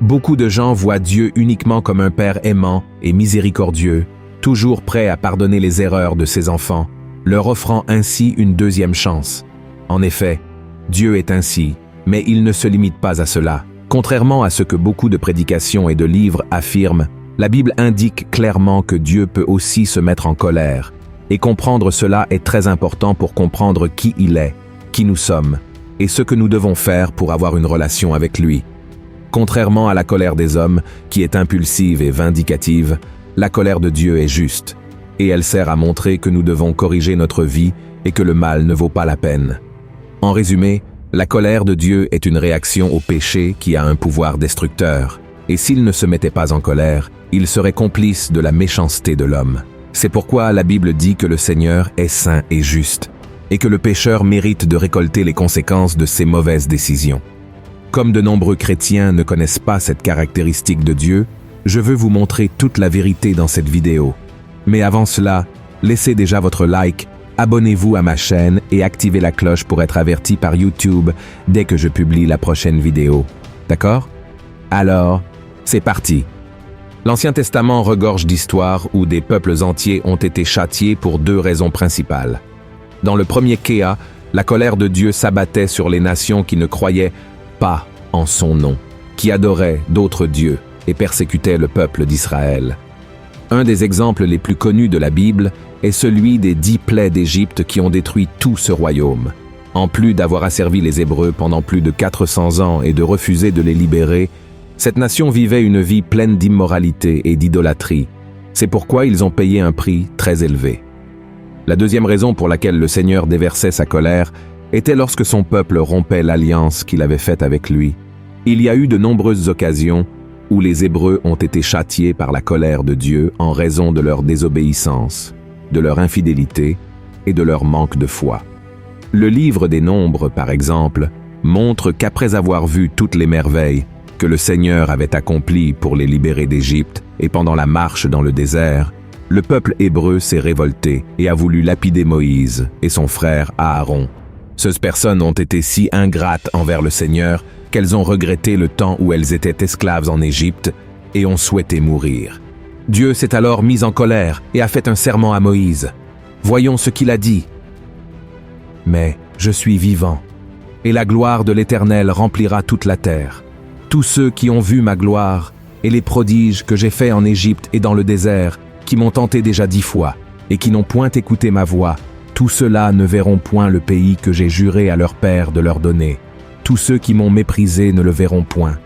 Beaucoup de gens voient Dieu uniquement comme un Père aimant et miséricordieux, toujours prêt à pardonner les erreurs de ses enfants, leur offrant ainsi une deuxième chance. En effet, Dieu est ainsi, mais il ne se limite pas à cela. Contrairement à ce que beaucoup de prédications et de livres affirment, la Bible indique clairement que Dieu peut aussi se mettre en colère, et comprendre cela est très important pour comprendre qui il est, qui nous sommes, et ce que nous devons faire pour avoir une relation avec lui. Contrairement à la colère des hommes, qui est impulsive et vindicative, la colère de Dieu est juste, et elle sert à montrer que nous devons corriger notre vie et que le mal ne vaut pas la peine. En résumé, la colère de Dieu est une réaction au péché qui a un pouvoir destructeur, et s'il ne se mettait pas en colère, il serait complice de la méchanceté de l'homme. C'est pourquoi la Bible dit que le Seigneur est saint et juste, et que le pécheur mérite de récolter les conséquences de ses mauvaises décisions. Comme de nombreux chrétiens ne connaissent pas cette caractéristique de Dieu, je veux vous montrer toute la vérité dans cette vidéo. Mais avant cela, laissez déjà votre like, abonnez-vous à ma chaîne et activez la cloche pour être averti par YouTube dès que je publie la prochaine vidéo. D'accord? Alors, c'est parti! L'Ancien Testament regorge d'histoires où des peuples entiers ont été châtiés pour deux raisons principales. Dans le premier Kéa, la colère de Dieu s'abattait sur les nations qui ne croyaient pas en son nom, qui adoraient d'autres dieux et persécutaient le peuple d'Israël. Un des exemples les plus connus de la Bible est celui des 10 plaies d'Égypte qui ont détruit tout ce royaume. En plus d'avoir asservi les Hébreux pendant plus de 400 ans et de refuser de les libérer, cette nation vivait une vie pleine d'immoralité et d'idolâtrie. C'est pourquoi ils ont payé un prix très élevé. La deuxième raison pour laquelle le Seigneur déversait sa colère était lorsque son peuple rompait l'alliance qu'il avait faite avec lui. Il y a eu de nombreuses occasions où les Hébreux ont été châtiés par la colère de Dieu en raison de leur désobéissance, de leur infidélité et de leur manque de foi. Le livre des Nombres, par exemple, montre qu'après avoir vu toutes les merveilles que le Seigneur avait accomplies pour les libérer d'Égypte et pendant la marche dans le désert, le peuple hébreu s'est révolté et a voulu lapider Moïse et son frère Aaron. Ces personnes ont été si ingrates envers le Seigneur qu'elles ont regretté le temps où elles étaient esclaves en Égypte et ont souhaité mourir. Dieu s'est alors mis en colère et a fait un serment à Moïse. Voyons ce qu'il a dit. « Mais je suis vivant, et la gloire de l'Éternel remplira toute la terre. Tous ceux qui ont vu ma gloire et les prodiges que j'ai faits en Égypte et dans le désert, qui m'ont tenté déjà 10 fois, et qui n'ont point écouté ma voix, tous ceux-là ne verront point le pays que j'ai juré à leur père de leur donner. Tous ceux qui m'ont méprisé ne le verront point. »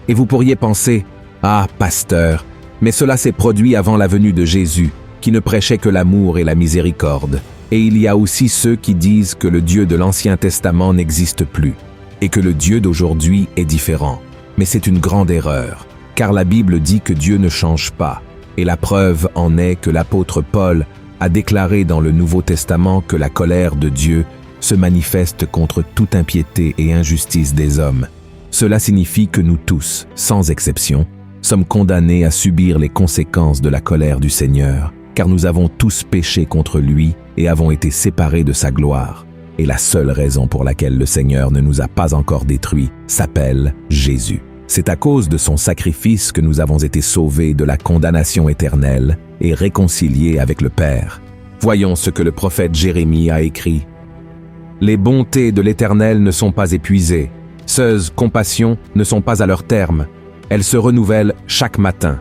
Et vous pourriez penser, « Ah, pasteur, mais cela s'est produit avant la venue de Jésus, qui ne prêchait que l'amour et la miséricorde. Et il y a aussi ceux qui disent que le Dieu de l'Ancien Testament n'existe plus, et que le Dieu d'aujourd'hui est différent. Mais c'est une grande erreur, car la Bible dit que Dieu ne change pas, et la preuve en est que l'apôtre Paul a déclaré dans le Nouveau Testament que la colère de Dieu se manifeste contre toute impiété et injustice des hommes. Cela signifie que nous tous, sans exception, sommes condamnés à subir les conséquences de la colère du Seigneur, car nous avons tous péché contre lui et avons été séparés de sa gloire. Et la seule raison pour laquelle le Seigneur ne nous a pas encore détruits s'appelle Jésus. C'est à cause de son sacrifice que nous avons été sauvés de la condamnation éternelle et réconciliés avec le Père. Voyons ce que le prophète Jérémie a écrit. « Les bontés de l'Éternel ne sont pas épuisées, ses compassions ne sont pas à leur terme, elles se renouvellent chaque matin.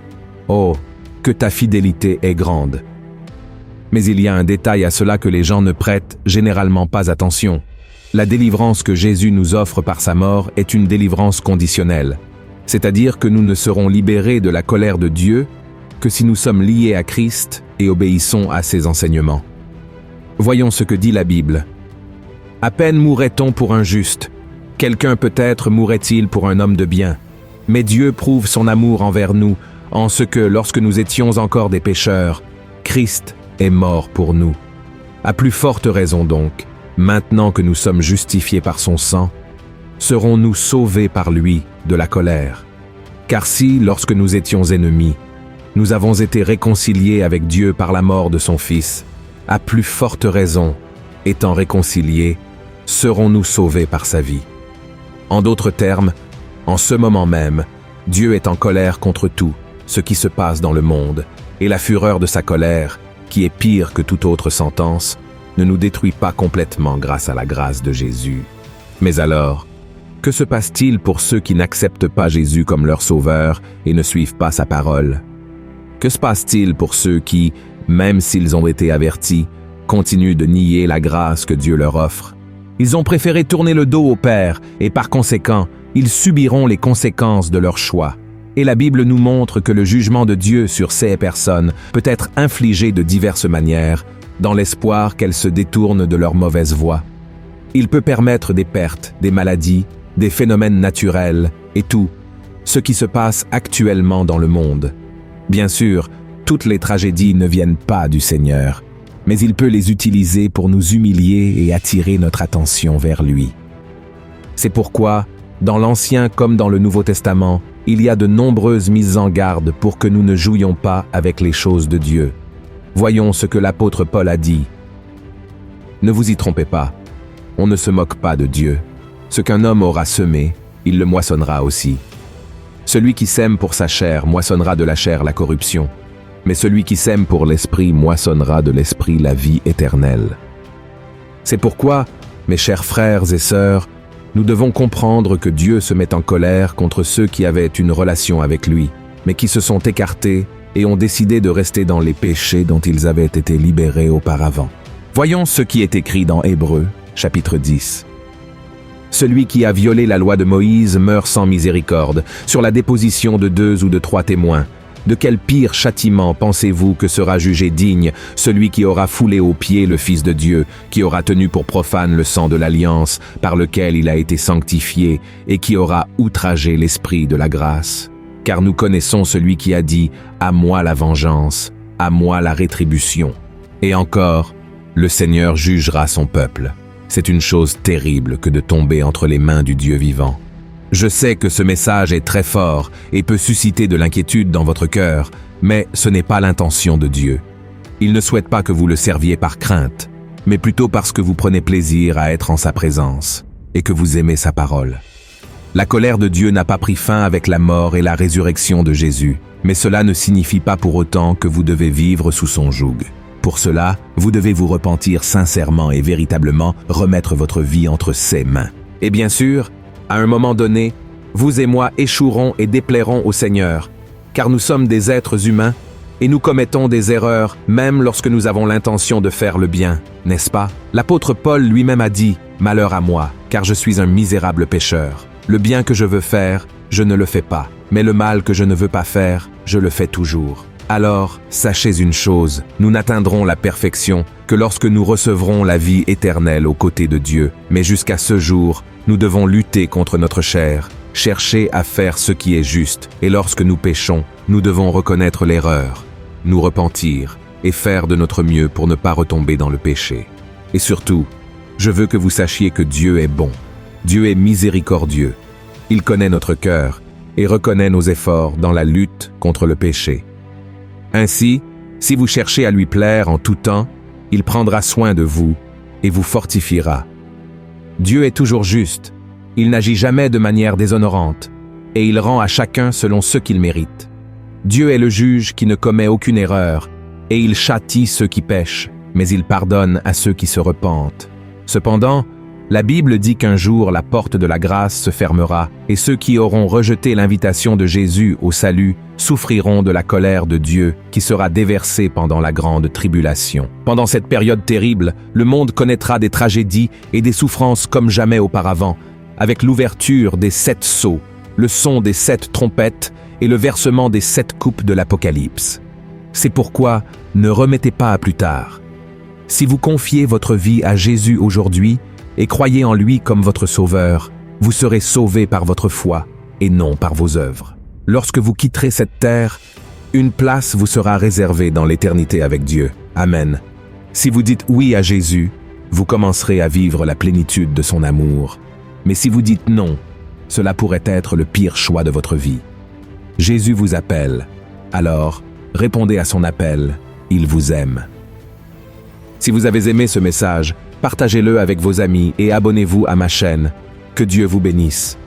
Oh, que ta fidélité est grande !» Mais il y a un détail à cela que les gens ne prêtent généralement pas attention. La délivrance que Jésus nous offre par sa mort est une délivrance conditionnelle. C'est-à-dire que nous ne serons libérés de la colère de Dieu que si nous sommes liés à Christ et obéissons à ses enseignements. Voyons ce que dit la Bible. « À peine mourrait-on pour un juste, quelqu'un peut-être mourrait-il pour un homme de bien. Mais Dieu prouve son amour envers nous, en ce que, lorsque nous étions encore des pécheurs, Christ est mort pour nous. À plus forte raison donc, maintenant que nous sommes justifiés par son sang, serons-nous sauvés par lui de la colère. Car si, lorsque nous étions ennemis, nous avons été réconciliés avec Dieu par la mort de son Fils, à plus forte raison, étant réconciliés, serons-nous sauvés par sa vie. En d'autres termes, en ce moment même, Dieu est en colère contre tout ce qui se passe dans le monde, et la fureur de sa colère, qui est pire que toute autre sentence, ne nous détruit pas complètement grâce à la grâce de Jésus. Mais alors, que se passe-t-il pour ceux qui n'acceptent pas Jésus comme leur sauveur et ne suivent pas sa parole? Que se passe-t-il pour ceux qui, même s'ils ont été avertis, continuent de nier la grâce que Dieu leur offre? Ils ont préféré tourner le dos au Père et par conséquent, ils subiront les conséquences de leur choix. Et la Bible nous montre que le jugement de Dieu sur ces personnes peut être infligé de diverses manières, dans l'espoir qu'elles se détournent de leur mauvaise voie. Il peut permettre des pertes, des maladies, des phénomènes naturels et tout, ce qui se passe actuellement dans le monde. Bien sûr, toutes les tragédies ne viennent pas du Seigneur, mais il peut les utiliser pour nous humilier et attirer notre attention vers lui. C'est pourquoi, dans l'Ancien comme dans le Nouveau Testament, il y a de nombreuses mises en garde pour que nous ne jouions pas avec les choses de Dieu. Voyons ce que l'apôtre Paul a dit. Ne vous y trompez pas, on ne se moque pas de Dieu. Ce qu'un homme aura semé, il le moissonnera aussi. Celui qui sème pour sa chair moissonnera de la chair la corruption, mais celui qui sème pour l'esprit moissonnera de l'esprit la vie éternelle. C'est pourquoi, mes chers frères et sœurs, nous devons comprendre que Dieu se met en colère contre ceux qui avaient une relation avec lui, mais qui se sont écartés et ont décidé de rester dans les péchés dont ils avaient été libérés auparavant. Voyons ce qui est écrit dans Hébreux, chapitre 10. Celui qui a violé la loi de Moïse meurt sans miséricorde, sur la déposition de 2 ou de 3 témoins. De quel pire châtiment pensez-vous que sera jugé digne celui qui aura foulé aux pieds le Fils de Dieu, qui aura tenu pour profane le sang de l'alliance par lequel il a été sanctifié et qui aura outragé l'Esprit de la grâce? Car nous connaissons celui qui a dit « À moi la vengeance, à moi la rétribution ». Et encore, le Seigneur jugera son peuple. C'est une chose terrible que de tomber entre les mains du Dieu vivant. Je sais que ce message est très fort et peut susciter de l'inquiétude dans votre cœur, mais ce n'est pas l'intention de Dieu. Il ne souhaite pas que vous le serviez par crainte, mais plutôt parce que vous prenez plaisir à être en sa présence et que vous aimez sa parole. La colère de Dieu n'a pas pris fin avec la mort et la résurrection de Jésus, mais cela ne signifie pas pour autant que vous devez vivre sous son joug. Pour cela, vous devez vous repentir sincèrement et véritablement remettre votre vie entre ses mains. Et bien sûr, à un moment donné, vous et moi échouerons et déplairons au Seigneur, car nous sommes des êtres humains et nous commettons des erreurs même lorsque nous avons l'intention de faire le bien, n'est-ce pas? L'apôtre Paul lui-même a dit « Malheur à moi, car je suis un misérable pécheur. Le bien que je veux faire, je ne le fais pas, mais le mal que je ne veux pas faire, je le fais toujours. » Alors, sachez une chose, nous n'atteindrons la perfection que lorsque nous recevrons la vie éternelle aux côtés de Dieu. Mais jusqu'à ce jour, nous devons lutter contre notre chair, chercher à faire ce qui est juste, et lorsque nous péchons, nous devons reconnaître l'erreur, nous repentir et faire de notre mieux pour ne pas retomber dans le péché. Et surtout, je veux que vous sachiez que Dieu est bon. Dieu est miséricordieux. Il connaît notre cœur et reconnaît nos efforts dans la lutte contre le péché. Ainsi, si vous cherchez à lui plaire en tout temps, il prendra soin de vous et vous fortifiera. Dieu est toujours juste, il n'agit jamais de manière déshonorante, et il rend à chacun selon ce qu'il mérite. Dieu est le juge qui ne commet aucune erreur, et il châtie ceux qui pêchent, mais il pardonne à ceux qui se repentent. Cependant, la Bible dit qu'un jour la porte de la grâce se fermera, et ceux qui auront rejeté l'invitation de Jésus au salut souffriront de la colère de Dieu qui sera déversée pendant la grande tribulation. Pendant cette période terrible, le monde connaîtra des tragédies et des souffrances comme jamais auparavant, avec l'ouverture des 7 sceaux, le son des 7 trompettes et le versement des 7 coupes de l'Apocalypse. C'est pourquoi ne remettez pas à plus tard. Si vous confiez votre vie à Jésus aujourd'hui et croyez en lui comme votre sauveur, vous serez sauvés par votre foi et non par vos œuvres. Lorsque vous quitterez cette terre, une place vous sera réservée dans l'éternité avec Dieu. Amen. Si vous dites oui à Jésus, vous commencerez à vivre la plénitude de son amour. Mais si vous dites non, cela pourrait être le pire choix de votre vie. Jésus vous appelle. Alors, répondez à son appel. Il vous aime. Si vous avez aimé ce message, partagez-le avec vos amis et abonnez-vous à ma chaîne. Que Dieu vous bénisse.